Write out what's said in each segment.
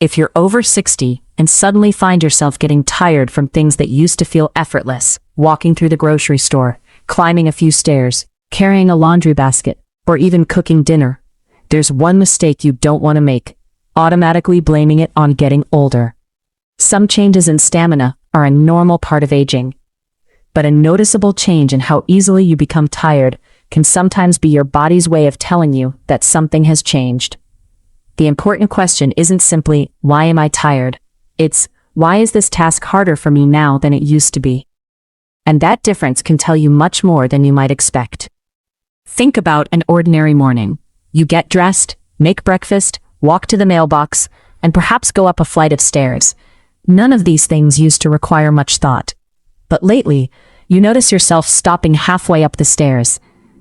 If you're over 60 and suddenly find yourself getting tired from things that used to feel effortless, walking through the grocery store, climbing a few stairs, carrying a laundry basket, or even cooking dinner, there's one mistake you don't want to make: automatically blaming it on getting older. Some changes in stamina are a normal part of aging, but a noticeable change in how easily you become tired can sometimes be your body's way of telling you that something has changed. The important question isn't simply, why am I tired? It's, why is this task harder for me now than it used to be? And that difference can tell you much more than you might expect. Think about an ordinary morning. You get dressed, make breakfast, walk to the mailbox, and perhaps go up a flight of stairs. None of these things used to require much thought. But lately, you notice yourself stopping halfway up the stairs.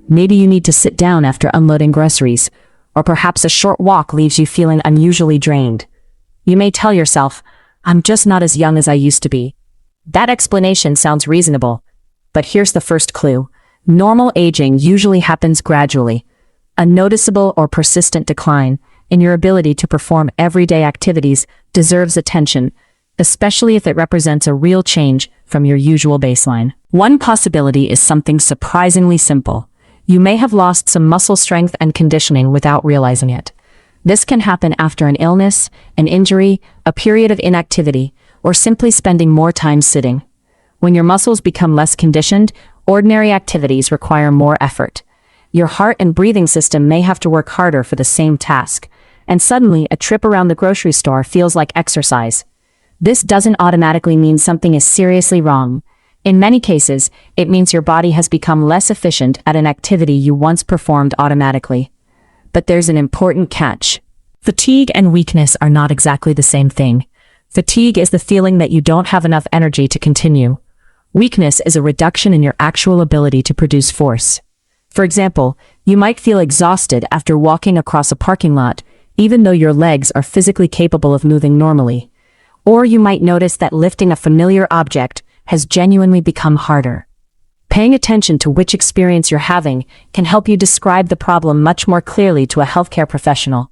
Maybe you need to sit down after unloading groceries, or perhaps a short walk leaves you feeling unusually drained. You may tell yourself, I'm just not as young as I used to be. That explanation sounds reasonable, but here's the first clue. Normal aging usually happens gradually. A noticeable or persistent decline in your ability to perform everyday activities deserves attention, especially if it represents a real change from your usual baseline. One possibility is something surprisingly simple. You may have lost some muscle strength and conditioning without realizing it. This can happen after an illness, an injury, a period of inactivity, or simply spending more time sitting. When your muscles become less conditioned, ordinary activities require more effort. Your heart and breathing system may have to work harder for the same task, and suddenly a trip around the grocery store feels like exercise. This doesn't automatically mean something is seriously wrong. In many cases, it means your body has become less efficient at an activity you once performed automatically. But there's an important catch. Fatigue and weakness are not exactly the same thing. Fatigue is the feeling that you don't have enough energy to continue. Weakness is a reduction in your actual ability to produce force. For example, you might feel exhausted after walking across a parking lot, even though your legs are physically capable of moving normally. Or you might notice that lifting a familiar object has genuinely become harder. Paying attention to which experience you're having can help you describe the problem much more clearly to a healthcare professional.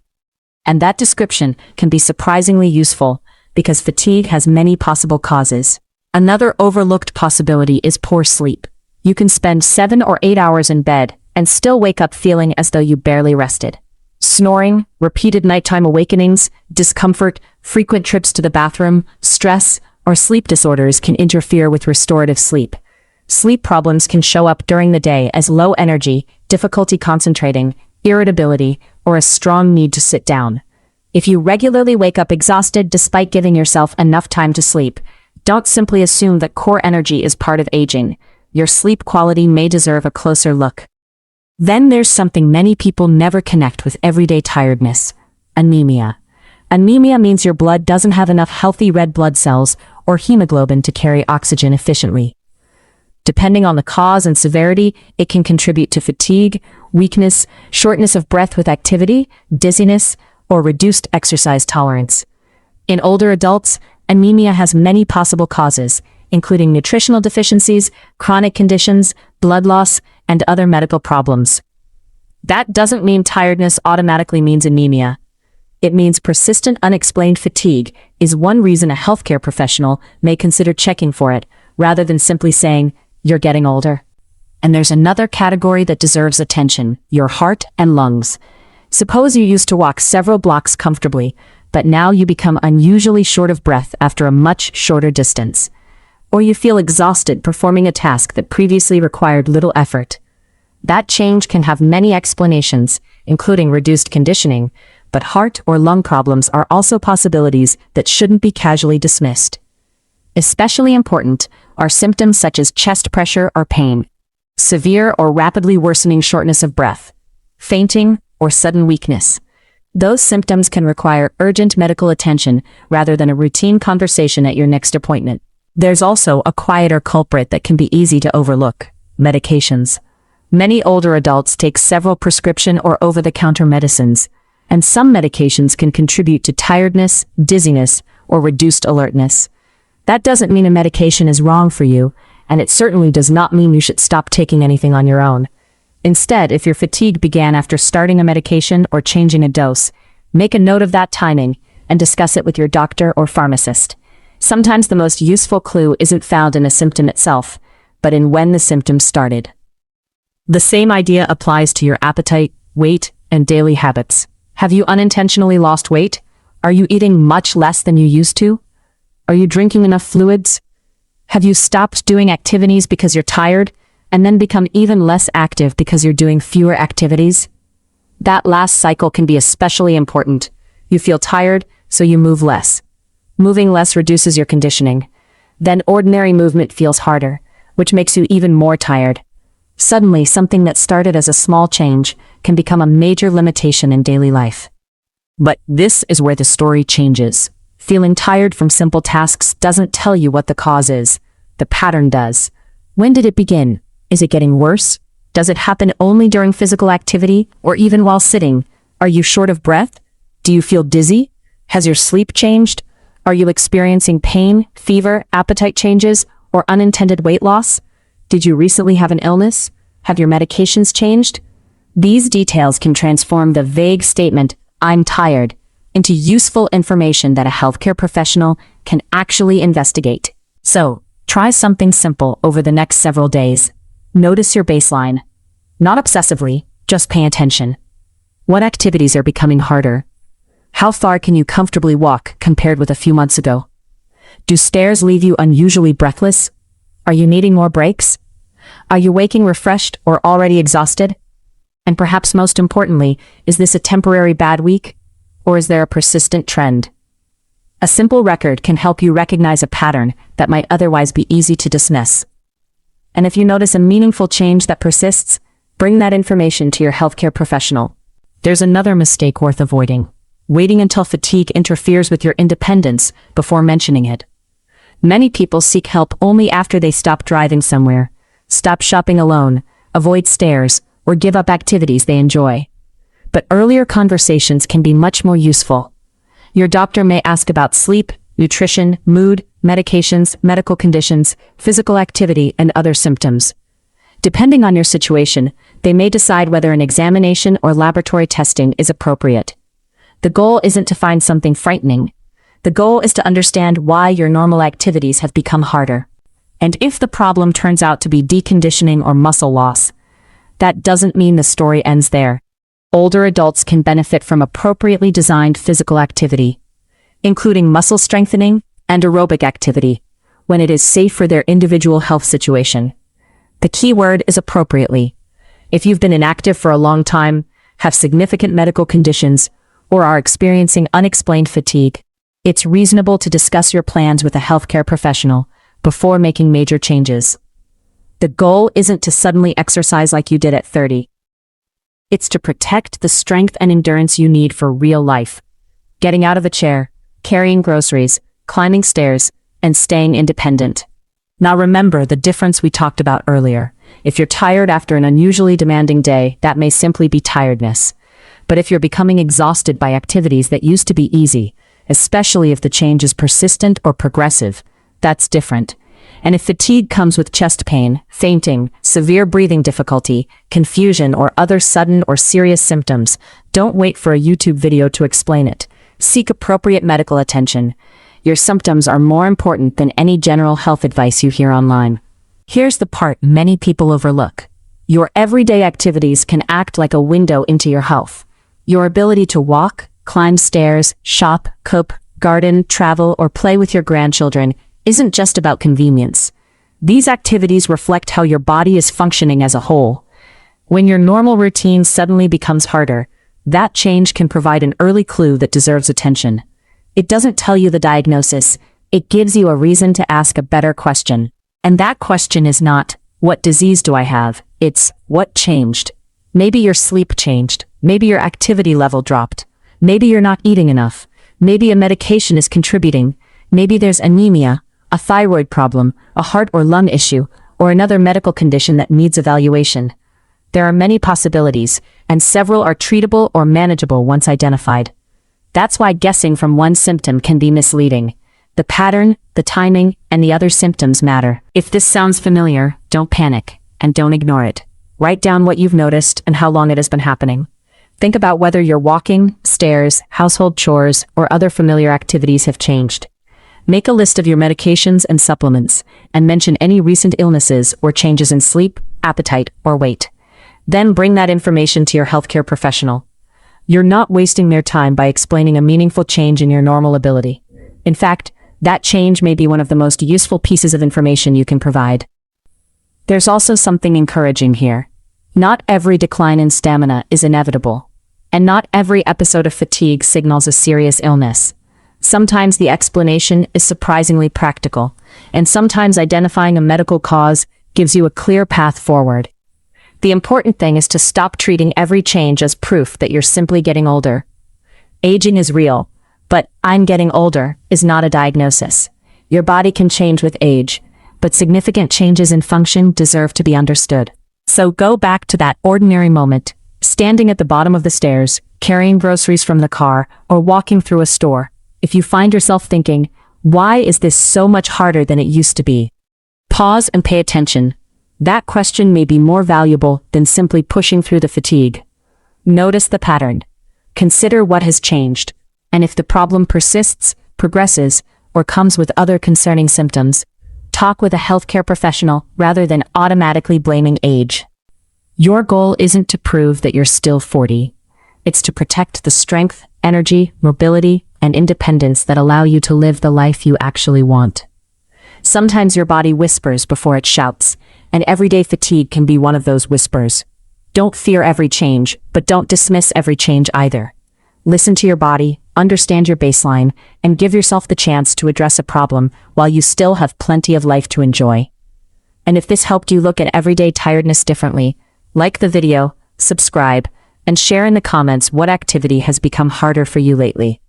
And that description can be surprisingly useful because fatigue has many possible causes. Another overlooked possibility is poor sleep. You can spend 7 or 8 hours in bed and still wake up feeling as though you barely rested. Snoring, repeated nighttime awakenings, discomfort, frequent trips to the bathroom, stress, or sleep disorders can interfere with restorative sleep. Sleep problems can show up during the day as low energy, difficulty concentrating, irritability, or a strong need to sit down. If you regularly wake up exhausted despite giving yourself enough time to sleep, don't simply assume that core energy is part of aging. Your sleep quality may deserve a closer look. Then there's something many people never connect with everyday tiredness: anemia. Anemia means your blood doesn't have enough healthy red blood cells or hemoglobin to carry oxygen efficiently. Depending on the cause and severity, it can contribute to fatigue, weakness, shortness of breath with activity, dizziness, or reduced exercise tolerance. In older adults, anemia has many possible causes, including nutritional deficiencies, chronic conditions, blood loss, and other medical problems. That doesn't mean tiredness automatically means anemia. It means persistent unexplained fatigue is one reason a healthcare professional may consider checking for it, rather than simply saying, "You're getting older." And there's another category that deserves attention: your heart and lungs. Suppose you used to walk several blocks comfortably, but now you become unusually short of breath after a much shorter distance. Or you feel exhausted performing a task that previously required little effort. That change can have many explanations, including reduced conditioning, but heart or lung problems are also possibilities that shouldn't be casually dismissed. Especially important are symptoms such as chest pressure or pain, severe or rapidly worsening shortness of breath, fainting, or sudden weakness. Those symptoms can require urgent medical attention rather than a routine conversation at your next appointment. There's also a quieter culprit that can be easy to overlook: medications. Many older adults take several prescription or over-the-counter medicines, and some medications can contribute to tiredness, dizziness, or reduced alertness. That doesn't mean a medication is wrong for you, and it certainly does not mean you should stop taking anything on your own. Instead, if your fatigue began after starting a medication or changing a dose, make a note of that timing, and discuss it with your doctor or pharmacist. Sometimes the most useful clue isn't found in a symptom itself, but in when the symptoms started. The same idea applies to your appetite, weight, and daily habits. Have you unintentionally lost weight? Are you eating much less than you used to? Are you drinking enough fluids? Have you stopped doing activities because you're tired, and then become even less active because you're doing fewer activities? That last cycle can be especially important. You feel tired, so you move less. Moving less reduces your conditioning. Then ordinary movement feels harder, which makes you even more tired. Suddenly, something that started as a small change can become a major limitation in daily life. But this is where the story changes. Feeling tired from simple tasks doesn't tell you what the cause is. The pattern does. When did it begin? Is it getting worse? Does it happen only during physical activity, or even while sitting? Are you short of breath? Do you feel dizzy? Has your sleep changed? Are you experiencing pain, fever, appetite changes, or unintended weight loss? Did you recently have an illness? Have your medications changed? These details can transform the vague statement, "I'm tired," into useful information that a healthcare professional can actually investigate. So, try something simple over the next several days. Notice your baseline. Not obsessively, just pay attention. What activities are becoming harder? How far can you comfortably walk compared with a few months ago? Do stairs leave you unusually breathless? Are you needing more breaks? Are you waking refreshed or already exhausted? And perhaps most importantly, is this a temporary bad week? Or is there a persistent trend? A simple record can help you recognize a pattern that might otherwise be easy to dismiss. And if you notice a meaningful change that persists, bring that information to your healthcare professional. There's another mistake worth avoiding: waiting until fatigue interferes with your independence before mentioning it. Many people seek help only after they stop driving somewhere, stop shopping alone, avoid stairs, or give up activities they enjoy. But earlier conversations can be much more useful. Your doctor may ask about sleep, nutrition, mood, medications, medical conditions, physical activity, and other symptoms. Depending on your situation, they may decide whether an examination or laboratory testing is appropriate. The goal isn't to find something frightening. The goal is to understand why your normal activities have become harder. And if the problem turns out to be deconditioning or muscle loss, that doesn't mean the story ends there. Older adults can benefit from appropriately designed physical activity, including muscle strengthening and aerobic activity, when it is safe for their individual health situation. The key word is appropriately. If you've been inactive for a long time, have significant medical conditions, or are experiencing unexplained fatigue, it's reasonable to discuss your plans with a healthcare professional before making major changes. The goal isn't to suddenly exercise like you did at 30. It's to protect the strength and endurance you need for real life. Getting out of a chair, carrying groceries, climbing stairs, and staying independent. Now remember the difference we talked about earlier. If you're tired after an unusually demanding day, that may simply be tiredness. But if you're becoming exhausted by activities that used to be easy, especially if the change is persistent or progressive, that's different. And if fatigue comes with chest pain, fainting, severe breathing difficulty, confusion, or other sudden or serious symptoms, don't wait for a YouTube video to explain it. Seek appropriate medical attention. Your symptoms are more important than any general health advice you hear online. Here's the part many people overlook. Your everyday activities can act like a window into your health. Your ability to walk, climb stairs, shop, cook, garden, travel, or play with your grandchildren isn't just about convenience. These activities reflect how your body is functioning as a whole. When your normal routine suddenly becomes harder, that change can provide an early clue that deserves attention. It doesn't tell you the diagnosis, it gives you a reason to ask a better question. And that question is not, what disease do I have? It's, what changed? Maybe your sleep changed. Maybe your activity level dropped. Maybe you're not eating enough. Maybe a medication is contributing. Maybe there's anemia, a thyroid problem, a heart or lung issue, or another medical condition that needs evaluation. There are many possibilities, and several are treatable or manageable once identified. That's why guessing from one symptom can be misleading. The pattern, the timing, and the other symptoms matter. If this sounds familiar, don't panic, and don't ignore it. Write down what you've noticed and how long it has been happening. Think about whether your walking, stairs, household chores, or other familiar activities have changed. Make a list of your medications and supplements, and mention any recent illnesses or changes in sleep, appetite, or weight. Then bring that information to your healthcare professional. You're not wasting their time by explaining a meaningful change in your normal ability. In fact, that change may be one of the most useful pieces of information you can provide. There's also something encouraging here. Not every decline in stamina is inevitable, and not every episode of fatigue signals a serious illness. Sometimes the explanation is surprisingly practical, and sometimes identifying a medical cause gives you a clear path forward. The important thing is to stop treating every change as proof that you're simply getting older. Aging is real, but "I'm getting older" is not a diagnosis. Your body can change with age, but significant changes in function deserve to be understood. So go back to that ordinary moment, standing at the bottom of the stairs, carrying groceries from the car, or walking through a store. If you find yourself thinking, "Why is this so much harder than it used to be?" Pause and pay attention. That question may be more valuable than simply pushing through the fatigue. Notice the pattern. Consider what has changed, and if the problem persists, progresses, or comes with other concerning symptoms, talk with a healthcare professional rather than automatically blaming age. Your goal isn't to prove that you're still 40. It's to protect the strength, energy, mobility, and independence that allow you to live the life you actually want. Sometimes your body whispers before it shouts, and everyday fatigue can be one of those whispers. Don't fear every change, but don't dismiss every change either. Listen to your body, understand your baseline, and give yourself the chance to address a problem while you still have plenty of life to enjoy. And if this helped you look at everyday tiredness differently, like the video, subscribe, and share in the comments what activity has become harder for you lately.